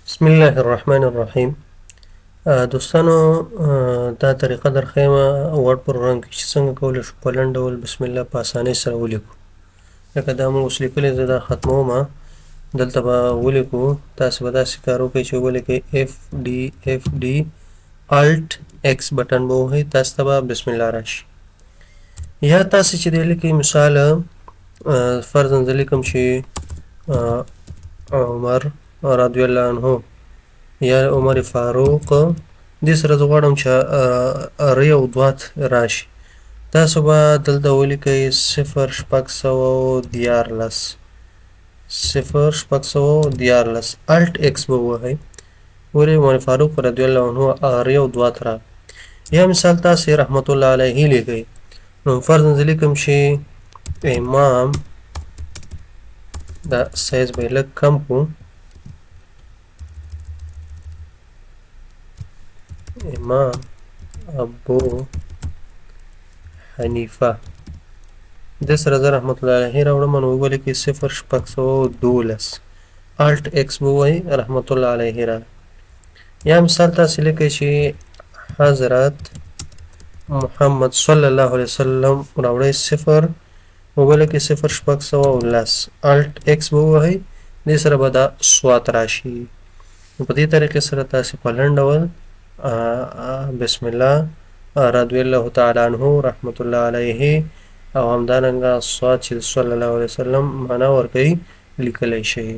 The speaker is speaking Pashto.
بسم الله الرحمن الرحیم. دوستانو، دا طریقه درخیم ورډ پروګرام کې چې څنګه کولی شو په لنډ ډول بسم الله په اسانۍ سره ولیکو. لکه دا موږ اوس لیکلی زه دا ختموم. دلته به ولیکو. تاسې به داسې کار وکړئ چې ولیکئ اف ډي الټ ایکس بټن به ووهئ، تاسو ته به بسم الله راشي. یا تاسې چې دی لیکئ مثال فرضاً زه لیکم چې عمر رضی الله عنه یا عمر فاروق، دې سره زه غواړم چې ری او دوات راشي. تاسو به دلته ولیکئ 0.14 الټ ایکس به ووهئ، ولې عمر فاروق رضی الله عنه ری او دوات را. یا مثال تاسې رحمت الله علیه لیکئ، نو فرضاً زه لیکم چې امام، دا سایز به یې لږ کم کړو، امام ابو حنیفه، د سره زه رحمت الله علیه راوړم، نو ولیکئ 0.12 الټ ایکس به ووهئ، رحمت الله علیه را. یا مثال تاسې لیکئ چې حضرت محمد صلی الله علیه وسلم راوړئ 0 ولیکئ 0.10 الټ ایکس به ووهئ، دې سره به دا سوات راشي. په دې طریقې سره تاسې په لنډ ډول بسم الله رضی الله تعالی عنه رحمت الله علیه او همدارنګه سوات چې صلی الله علیه وسلم معنا ورکوي لیکلی شي.